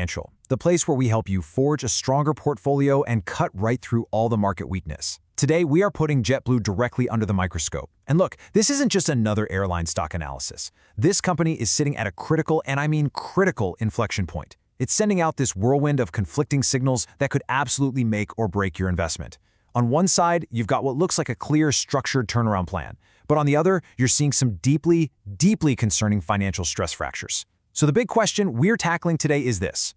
Financial, the place where we help you forge a stronger portfolio and cut right through all the market weakness. Today, we are putting JetBlue directly under the microscope. And look, this isn't just another airline stock analysis. This company is sitting at a critical, and I mean critical, inflection point. It's sending out this whirlwind of conflicting signals that could absolutely make or break your investment. On one side, you've got what looks like a clear, structured turnaround plan. But on the other, you're seeing some deeply, deeply concerning financial stress fractures. So the big question we're tackling today is this.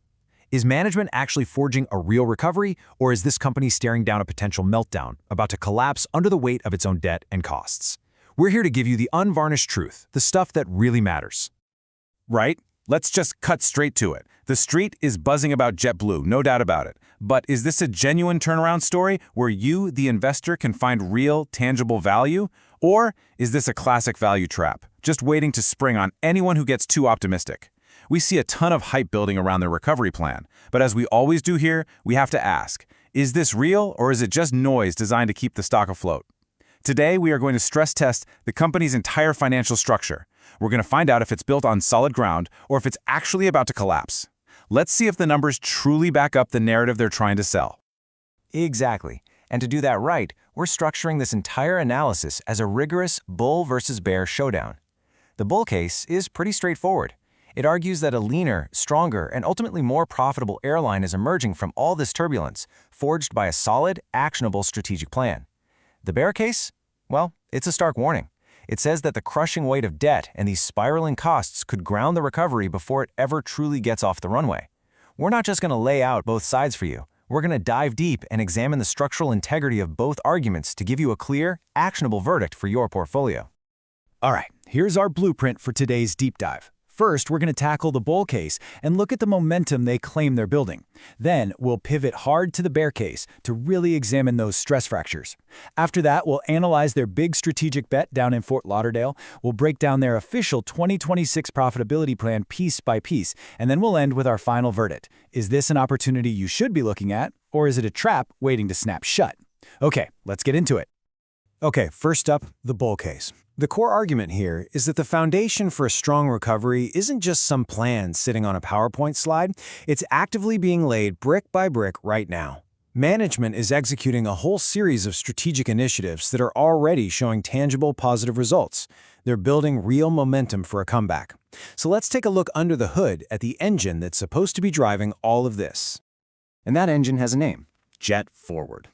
Is management actually forging a real recovery, or is this company staring down a potential meltdown, about to collapse under the weight of its own debt and costs? We're here to give you the unvarnished truth, the stuff that really matters. Right? Let's just cut straight to it. The street is buzzing about JetBlue, no doubt about it. But is this a genuine turnaround story where you, the investor, can find real, tangible value? Or is this a classic value trap, just waiting to spring on anyone who gets too optimistic? We see a ton of hype building around their recovery plan, but as we always do here, we have to ask, is this real or is it just noise designed to keep the stock afloat? Today, we are going to stress test the company's entire financial structure. We're going to find out if it's built on solid ground or if it's actually about to collapse. Let's see if the numbers truly back up the narrative they're trying to sell. Exactly. And to do that right, we're structuring this entire analysis as a rigorous bull versus bear showdown. The bull case is pretty straightforward. It argues that a leaner, stronger, and ultimately more profitable airline is emerging from all this turbulence, forged by a solid, actionable strategic plan. The bear case? Well, it's a stark warning. It says that the crushing weight of debt and these spiraling costs could ground the recovery before it ever truly gets off the runway. We're not just going to lay out both sides for you. We're going to dive deep and examine the structural integrity of both arguments to give you a clear, actionable verdict for your portfolio. All right, here's our blueprint for today's deep dive. First, we're going to tackle the bull case and look at the momentum they claim they're building. Then, we'll pivot hard to the bear case to really examine those stress fractures. After that, we'll analyze their big strategic bet down in Fort Lauderdale. We'll break down their official 2026 profitability plan piece by piece, and then we'll end with our final verdict. Is this an opportunity you should be looking at, or is it a trap waiting to snap shut? Okay, let's get into it. Okay, first up, the bull case. The core argument here is that the foundation for a strong recovery isn't just some plan sitting on a PowerPoint slide, it's actively being laid brick by brick right now. Management is executing a whole series of strategic initiatives that are already showing tangible positive results. They're building real momentum for a comeback. So let's take a look under the hood at the engine that's supposed to be driving all of this. And that engine has a name: Jet Forward.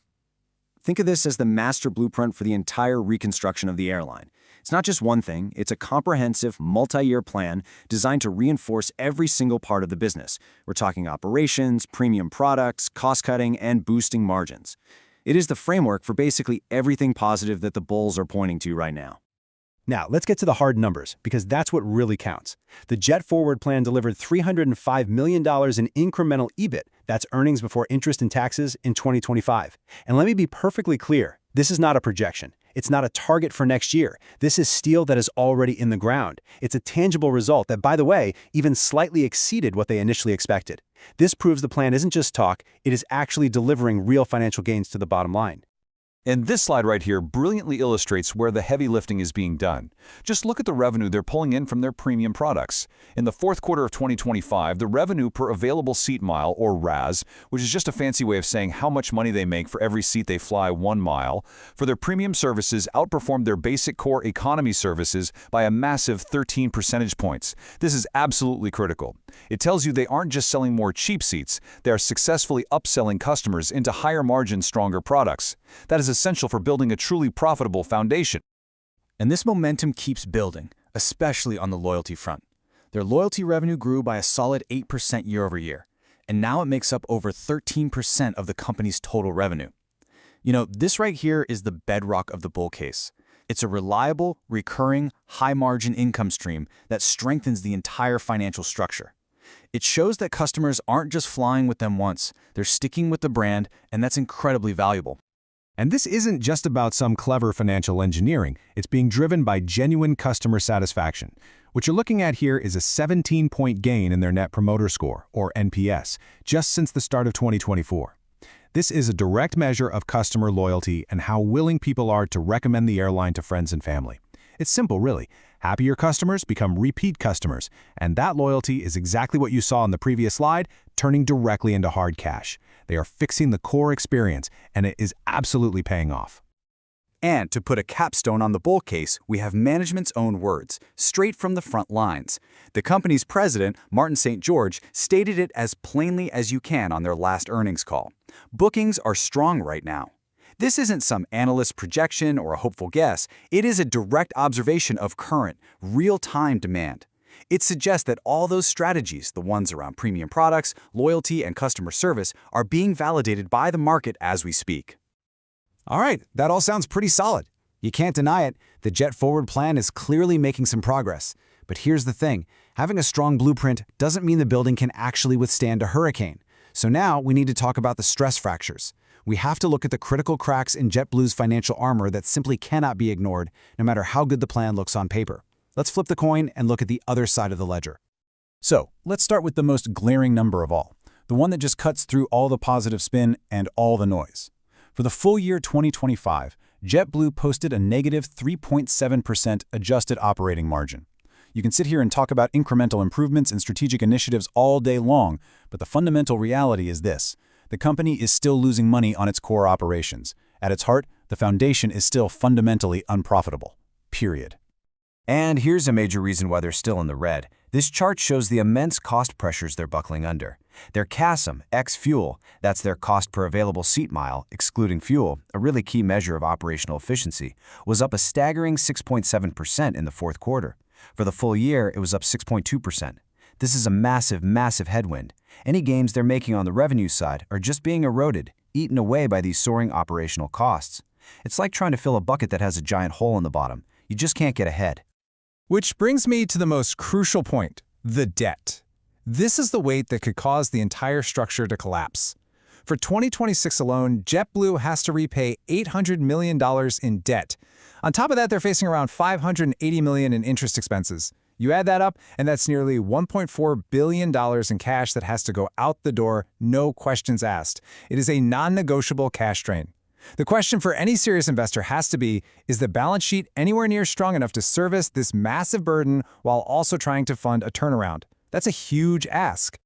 Think of this as the master blueprint for the entire reconstruction of the airline. It's not just one thing, it's a comprehensive, multi-year plan designed to reinforce every single part of the business. We're talking operations, premium products, cost-cutting, and boosting margins. It is the framework for basically everything positive that the bulls are pointing to right now. Now, let's get to the hard numbers, because that's what really counts. The Jet Forward plan delivered $305 million in incremental EBIT, that's earnings before interest and taxes, in 2025. And let me be perfectly clear, this is not a projection. It's not a target for next year. This is steel that is already in the ground. It's a tangible result that, by the way, even slightly exceeded what they initially expected. This proves the plan isn't just talk, it is actually delivering real financial gains to the bottom line. And this slide right here brilliantly illustrates where the heavy lifting is being done. Just look at the revenue they're pulling in from their premium products. In the fourth quarter of 2025, the revenue per available seat mile, or RAS, which is just a fancy way of saying how much money they make for every seat they fly 1 mile, for their premium services outperformed their basic core economy services by a massive 13 percentage points. This is absolutely critical. It tells you they aren't just selling more cheap seats, they are successfully upselling customers into higher margin, stronger products. That is essential for building a truly profitable foundation. And this momentum keeps building, especially on the loyalty front. Their loyalty revenue grew by a solid 8% year over year, and now it makes up over 13% of the company's total revenue. You know, this right here is the bedrock of the bull case. It's a reliable, recurring, high-margin income stream that strengthens the entire financial structure. It shows that customers aren't just flying with them once, they're sticking with the brand, and that's incredibly valuable. And this isn't just about some clever financial engineering, it's being driven by genuine customer satisfaction. What you're looking at here is a 17-point gain in their Net Promoter Score, or NPS, just since the start of 2024. This is a direct measure of customer loyalty and how willing people are to recommend the airline to friends and family. It's simple, really. Happier customers become repeat customers, and that loyalty is exactly what you saw in the previous slide, turning directly into hard cash. They are fixing the core experience, and it is absolutely paying off. And to put a capstone on the bull case, we have management's own words, straight from the front lines. The company's president, Martin St. George, stated it as plainly as you can on their last earnings call. Bookings are strong right now. This isn't some analyst projection or a hopeful guess. It is a direct observation of current, real-time demand. It suggests that all those strategies, the ones around premium products, loyalty, and customer service, are being validated by the market as we speak. All right, that all sounds pretty solid. You can't deny it, the JetForward plan is clearly making some progress. But here's the thing, having a strong blueprint doesn't mean the building can actually withstand a hurricane. So now we need to talk about the stress fractures. We have to look at the critical cracks in JetBlue's financial armor that simply cannot be ignored, no matter how good the plan looks on paper. Let's flip the coin and look at the other side of the ledger. So, let's start with the most glaring number of all, the one that just cuts through all the positive spin and all the noise. For the full year 2025, JetBlue posted a negative 3.7% adjusted operating margin. You can sit here and talk about incremental improvements and strategic initiatives all day long, but the fundamental reality is this. The company is still losing money on its core operations. At its heart, the foundation is still fundamentally unprofitable. Period. And here's a major reason why they're still in the red. This chart shows the immense cost pressures they're buckling under. Their CASM, ex-fuel, that's their cost per available seat mile, excluding fuel, a really key measure of operational efficiency, was up a staggering 6.7% in the fourth quarter. For the full year, it was up 6.2%. This is a massive, massive headwind. Any gains they're making on the revenue side are just being eroded, eaten away by these soaring operational costs. It's like trying to fill a bucket that has a giant hole in the bottom. You just can't get ahead. Which brings me to the most crucial point, the debt. This is the weight that could cause the entire structure to collapse. For 2026 alone, JetBlue has to repay $800 million in debt. On top of that, they're facing around $580 million in interest expenses. You add that up, and that's nearly $1.4 billion in cash that has to go out the door, no questions asked. It is a non-negotiable cash drain. The question for any serious investor has to be, is the balance sheet anywhere near strong enough to service this massive burden while also trying to fund a turnaround? That's a huge ask.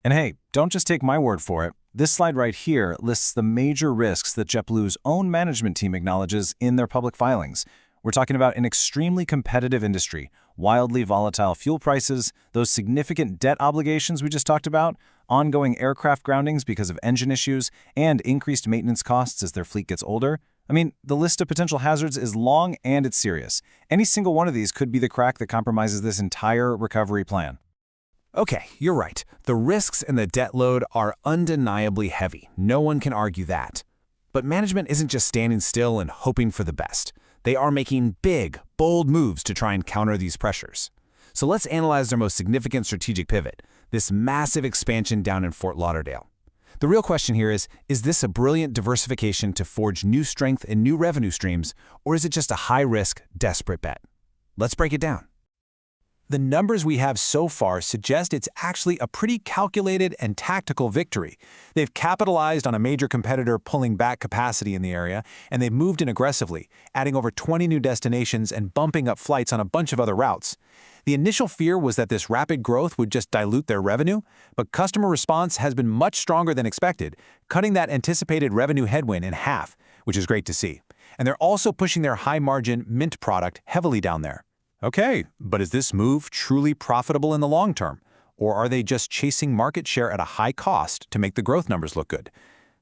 And hey, don't just take my word for it. This slide right here lists the major risks that JetBlue's own management team acknowledges in their public filings. We're talking about an extremely competitive industry, wildly volatile fuel prices, those significant debt obligations we just talked about, ongoing aircraft groundings because of engine issues, and increased maintenance costs as their fleet gets older. I mean, the list of potential hazards is long and it's serious. Any single one of these could be the crack that compromises this entire recovery plan. Okay, you're right. The risks and the debt load are undeniably heavy. No one can argue that. But management isn't just standing still and hoping for the best. They are making big, bold moves to try and counter these pressures. So let's analyze their most significant strategic pivot, this massive expansion down in Fort Lauderdale. The real question here is this a brilliant diversification to forge new strength and new revenue streams, or is it just a high-risk, desperate bet? Let's break it down. The numbers we have so far suggest it's actually a pretty calculated and tactical victory. They've capitalized on a major competitor pulling back capacity in the area, and they've moved in aggressively, adding over 20 new destinations and bumping up flights on a bunch of other routes. The initial fear was that this rapid growth would just dilute their revenue, but customer response has been much stronger than expected, cutting that anticipated revenue headwind in half, which is great to see. And they're also pushing their high-margin Mint product heavily down there. Okay, but is this move truly profitable in the long term? Or are they just chasing market share at a high cost to make the growth numbers look good?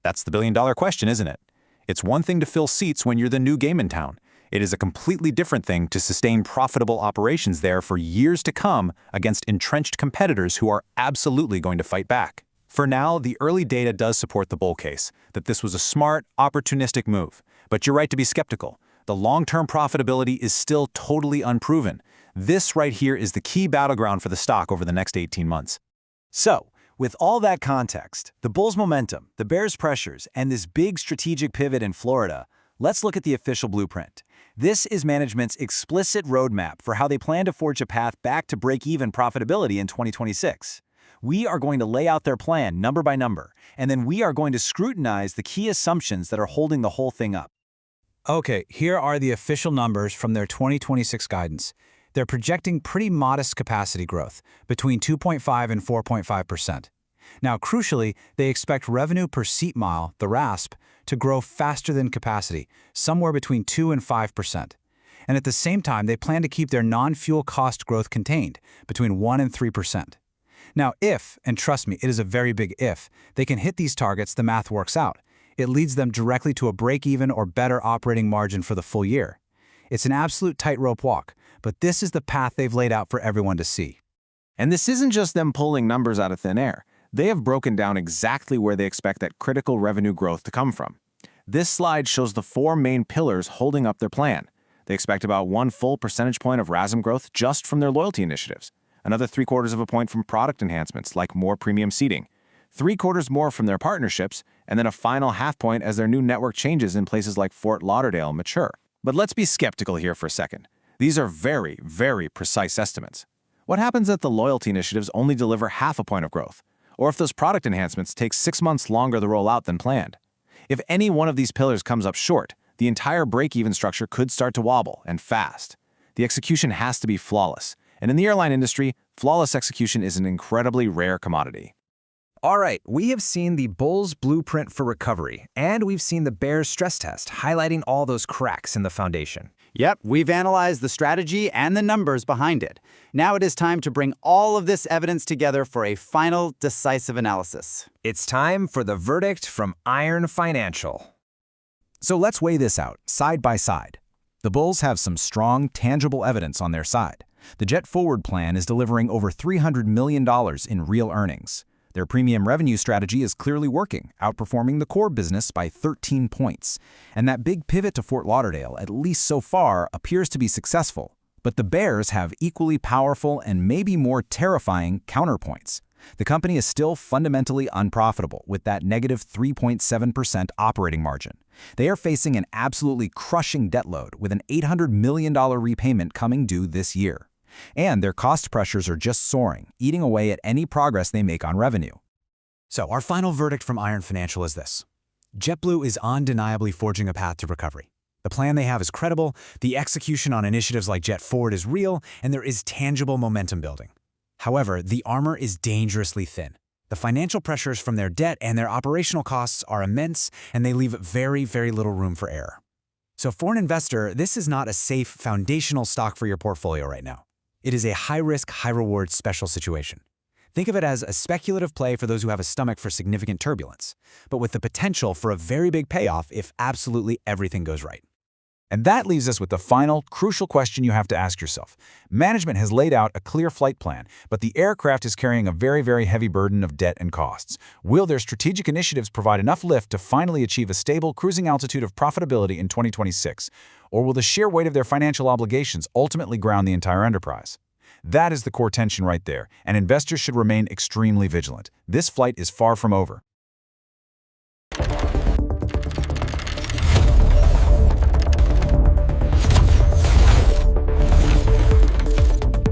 That's the billion-dollar question, isn't it? It's one thing to fill seats when you're the new game in town. It is a completely different thing to sustain profitable operations there for years to come against entrenched competitors who are absolutely going to fight back. For now, the early data does support the bull case, that this was a smart, opportunistic move. But you're right to be skeptical. The long-term profitability is still totally unproven. This right here is the key battleground for the stock over the next 18 months. So, with all that context, the bull's momentum, the bear's pressures, and this big strategic pivot in Florida, let's look at the official blueprint. This is management's explicit roadmap for how they plan to forge a path back to break-even profitability in 2026. We are going to lay out their plan number by number, and then we are going to scrutinize the key assumptions that are holding the whole thing up. Okay, here are the official numbers from their 2026 guidance. they're projecting pretty modest capacity growth, between 2.5 and 4.5%. Now, crucially, they expect revenue per seat mile, the RASP, to grow faster than capacity, somewhere between 2 and 5%. And at the same time, they plan to keep their non-fuel cost growth contained, between 1 and 3%. Now, if, and trust me, it is a very big if, they can hit these targets, the math works out. It leads them directly to a break-even or better operating margin for the full year. It's an absolute tightrope walk, but this is the path they've laid out for everyone to see. And this isn't just them pulling numbers out of thin air. They have broken down exactly where they expect that critical revenue growth to come from. This slide shows the 4 main pillars holding up their plan. They expect about 1 full percentage point of RASM growth just from their loyalty initiatives, another 3/4 of a point from product enhancements like more premium seating, 3/4 more from their partnerships, and then a final 0.5 point as their new network changes in places like Fort Lauderdale mature. But let's be skeptical here for a second. These are very, very precise estimates. What happens if the loyalty initiatives only deliver 0.5 point of growth? Or if those product enhancements take 6 months longer to roll out than planned? If any one of these pillars comes up short, the entire break-even structure could start to wobble, and fast. The execution has to be flawless. And in the airline industry, flawless execution is an incredibly rare commodity. All right, we have seen the bull's blueprint for recovery, and we've seen the bear's stress test, highlighting all those cracks in the foundation. Yep, we've analyzed the strategy and the numbers behind it. Now it is time to bring all of this evidence together for a final, decisive analysis. It's time for the verdict from Iron Financial. So let's weigh this out, side by side. The bulls have some strong, tangible evidence on their side. The JetForward plan is delivering over $300 million in real earnings. Their premium revenue strategy is clearly working, outperforming the core business by 13 points. And that big pivot to Fort Lauderdale, at least so far, appears to be successful. But the bears have equally powerful and maybe more terrifying counterpoints. The company is still fundamentally unprofitable with that negative 3.7% operating margin. They are facing an absolutely crushing debt load with an $800 million repayment coming due this year. And their cost pressures are just soaring, eating away at any progress they make on revenue. So our final verdict from Iron Financial is this. JetBlue is undeniably forging a path to recovery. The plan they have is credible, the execution on initiatives like JetForward is real, and there is tangible momentum building. However, the armor is dangerously thin. The financial pressures from their debt and their operational costs are immense, and they leave very, very little room for error. So for an investor, this is not a safe, foundational stock for your portfolio right now. It is a high-risk, high-reward special situation. Think of it as a speculative play for those who have a stomach for significant turbulence, but with the potential for a very big payoff if absolutely everything goes right. And that leaves us with the final, crucial question you have to ask yourself. Management has laid out a clear flight plan, but the aircraft is carrying a very, very heavy burden of debt and costs. Will their strategic initiatives provide enough lift to finally achieve a stable cruising altitude of profitability in 2026? Or will the sheer weight of their financial obligations ultimately ground the entire enterprise? That is the core tension right there, and investors should remain extremely vigilant. This flight is far from over.